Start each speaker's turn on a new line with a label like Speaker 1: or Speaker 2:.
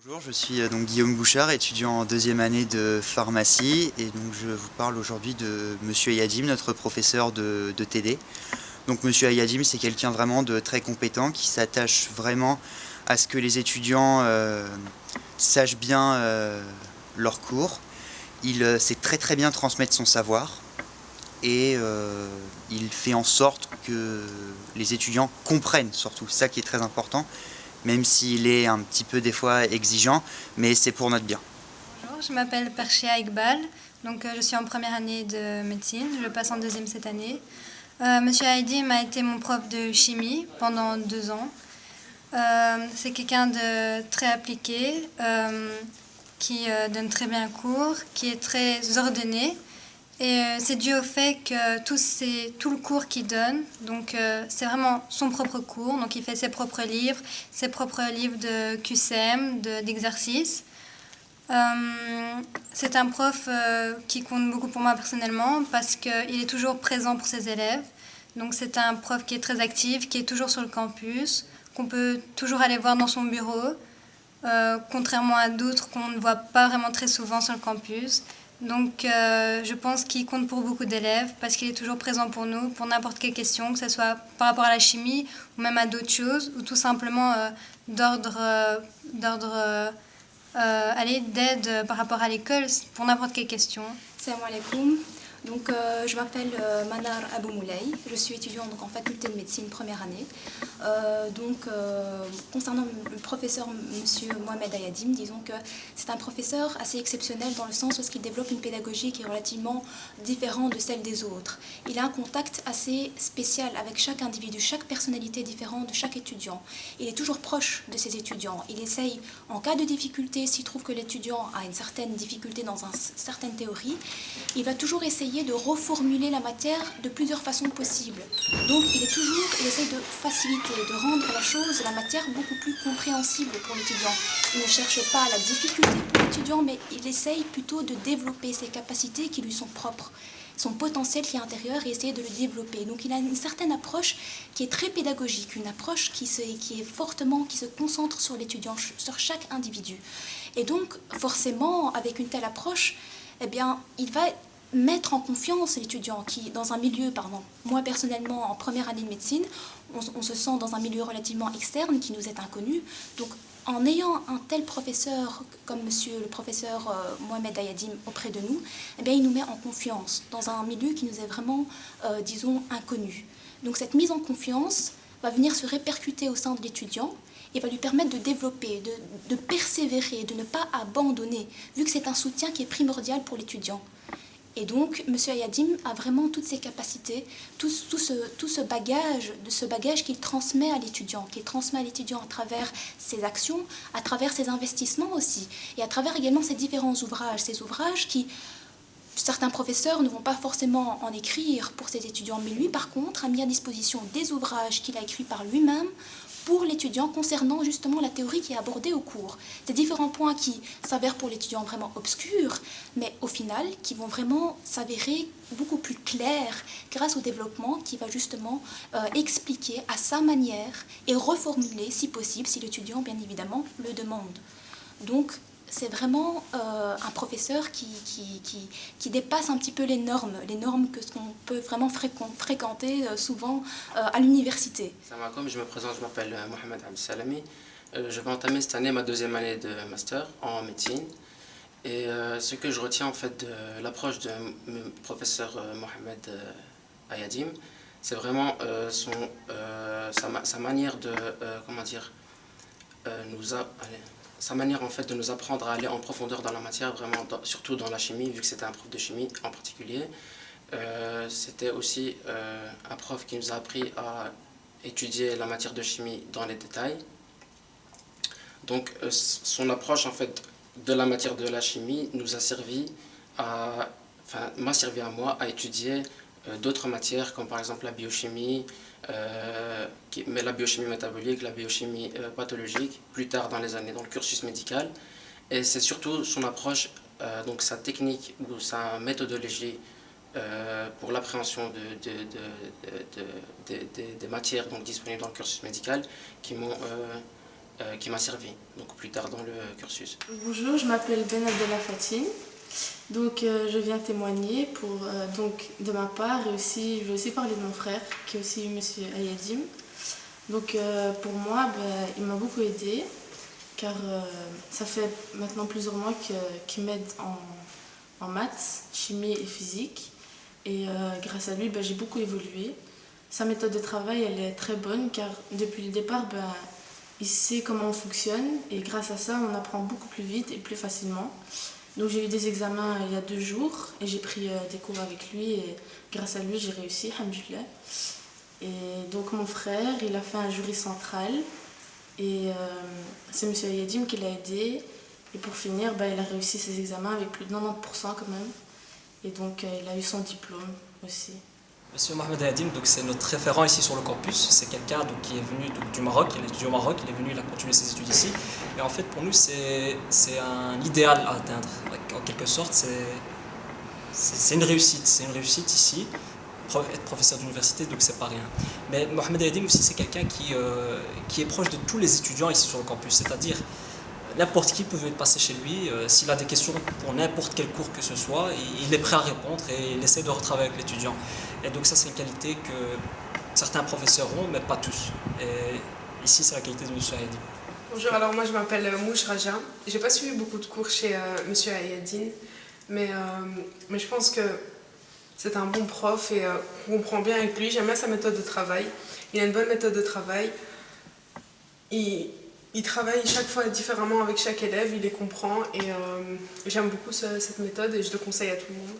Speaker 1: Bonjour, je suis donc Guillaume Bouchard, étudiant en deuxième année de pharmacie, et donc je vous parle aujourd'hui de Monsieur Ayadim, notre professeur de TD. Donc Monsieur Ayadim, c'est quelqu'un vraiment de très compétent qui s'attache vraiment à ce que les étudiants sachent bien leurs cours. Il sait très bien transmettre son savoir et il fait en sorte que les étudiants comprennent surtout, ça qui est très important, même s'il est un petit peu des fois exigeant, mais c'est pour notre bien.
Speaker 2: Bonjour, je m'appelle Perchia Iqbal, je suis en première année de médecine, je passe en deuxième cette année. Monsieur Haïdim a été mon prof de chimie pendant 2 ans. C'est quelqu'un de très appliqué, qui donne très bien cours, qui est très ordonné. Et c'est dû au fait que tout le cours qu'il donne, c'est vraiment son propre cours, donc il fait ses propres livres de QCM, d'exercices. C'est un prof qui compte beaucoup pour moi personnellement parce qu'il est toujours présent pour ses élèves. Donc c'est un prof qui est très actif, qui est toujours sur le campus, qu'on peut toujours aller voir dans son bureau, contrairement à d'autres qu'on ne voit pas vraiment très souvent sur le campus. Je pense qu'il compte pour beaucoup d'élèves parce qu'il est toujours présent pour nous, pour n'importe quelle question, que ce soit par rapport à la chimie ou même à d'autres choses, ou tout simplement d'aide par rapport à l'école pour n'importe quelle question.
Speaker 3: Salam alaikum. Je m'appelle Manar Abou Moulay, je suis étudiante en faculté de médecine première année. Concernant le professeur Monsieur Mohamed Ayadim, disons que c'est un professeur assez exceptionnel dans le sens où il développe une pédagogie qui est relativement différente de celle des autres. Il a un contact assez spécial avec chaque individu, chaque personnalité différente de chaque étudiant. Il est toujours proche de ses étudiants. Il essaye, en cas de difficulté, s'il trouve que l'étudiant a une certaine difficulté dans une certaine théorie, il va toujours essayer de reformuler la matière de plusieurs façons possibles. Donc il essaye de faciliter, de rendre la matière beaucoup plus compréhensible pour l'étudiant. Il ne cherche pas la difficulté pour l'étudiant, mais il essaye plutôt de développer ses capacités qui lui sont propres, son potentiel qui est intérieur, et essayer de le développer. Donc il a une certaine approche qui est très pédagogique, une approche qui se concentre sur l'étudiant, sur chaque individu. Et donc forcément, avec une telle approche, il va mettre en confiance l'étudiant qui, dans un milieu, moi personnellement en première année de médecine, on se sent dans un milieu relativement externe qui nous est inconnu. Donc en ayant un tel professeur comme monsieur le professeur Mohamed Ayadim auprès de nous, il nous met en confiance dans un milieu qui nous est vraiment, inconnu. Donc cette mise en confiance va venir se répercuter au sein de l'étudiant et va lui permettre de développer, de persévérer, de ne pas abandonner, vu que c'est un soutien qui est primordial pour l'étudiant. Et donc, M. Ayadim a vraiment toutes ses capacités, tout ce bagage qu'il transmet à l'étudiant, à travers ses actions, à travers ses investissements aussi, et à travers également ses différents ouvrages, ces ouvrages qui, certains professeurs ne vont pas forcément en écrire pour ses étudiants, mais lui, par contre, a mis à disposition des ouvrages qu'il a écrits par lui-même pour l'étudiant concernant justement la théorie qui est abordée au cours. Ces différents points qui s'avèrent pour l'étudiant vraiment obscurs, mais au final qui vont vraiment s'avérer beaucoup plus clairs grâce au développement qui va justement expliquer à sa manière et reformuler si possible, si l'étudiant bien évidemment le demande. Donc c'est vraiment un professeur qui dépasse un petit peu les normes que ce qu'on peut vraiment fréquenter souvent à l'université.
Speaker 4: Salam alaikum, je me présente, je m'appelle Mohamed Abdelsalami. Je vais entamer cette année ma deuxième année de master en médecine. Et ce que je retiens en fait de l'approche de professeur Mohamed Ayadim, c'est vraiment sa manière de, sa manière en fait de nous apprendre à aller en profondeur dans la matière, vraiment surtout dans la chimie, vu que c'était un prof de chimie en particulier. C'était aussi un prof qui nous a appris à étudier la matière de chimie dans les détails. Donc son approche en fait de la matière de la chimie nous a m'a servi à moi à étudier d'autres matières comme par exemple la biochimie, mais la biochimie métabolique, la biochimie pathologique, plus tard dans les années, dans le cursus médical. Et c'est surtout son approche, donc sa technique ou sa méthodologie pour l'appréhension des matières donc, disponibles dans le cursus médical qui m'ont qui m'a servi donc plus tard dans le cursus.
Speaker 5: Bonjour, je m'appelle Ben Abdallah Fatine. Donc je viens témoigner donc, de ma part et aussi, je vais aussi parler de mon frère qui est aussi Monsieur Ayadim. Donc pour moi, il m'a beaucoup aidé car ça fait maintenant plusieurs mois qu'il m'aide en maths, chimie et physique. Et grâce à lui, j'ai beaucoup évolué. Sa méthode de travail, elle est très bonne car depuis le départ, il sait comment on fonctionne et grâce à ça, on apprend beaucoup plus vite et plus facilement. Donc j'ai eu des examens il y a 2 jours et j'ai pris des cours avec lui et grâce à lui, j'ai réussi, alhamdoulilah. Et donc mon frère, il a fait un jury central et c'est Monsieur Ayadim qui l'a aidé. Et pour finir, il a réussi ses examens avec plus de 90% quand même. Et donc il a eu son diplôme aussi.
Speaker 6: Monsieur Mohamed Ayadim, c'est notre référent ici sur le campus. C'est quelqu'un qui est venu du Maroc, il étudie au Maroc, il est venu, il a continué ses études ici. Et en fait, pour nous, c'est un idéal à atteindre. En quelque sorte, c'est une réussite ici. Être professeur d'université, donc c'est pas rien. Mais Mohamed Ayadim aussi, c'est quelqu'un qui est proche de tous les étudiants ici sur le campus. C'est-à-dire, n'importe qui peut venir passer chez lui. S'il a des questions pour n'importe quel cours que ce soit, il est prêt à répondre et il essaie de retravailler avec l'étudiant. Et donc ça, c'est une qualité que certains professeurs ont, mais pas tous. Et ici, c'est la qualité de M. Ayadim.
Speaker 7: Bonjour, alors moi je m'appelle Mouch Raja. J'ai pas suivi beaucoup de cours chez M. Ayadim, mais je pense que c'est un bon prof et on comprend bien avec lui. J'aime bien sa méthode de travail. Il a une bonne méthode de travail. Il travaille chaque fois différemment avec chaque élève, il les comprend et j'aime beaucoup cette méthode et je le conseille à tout le monde.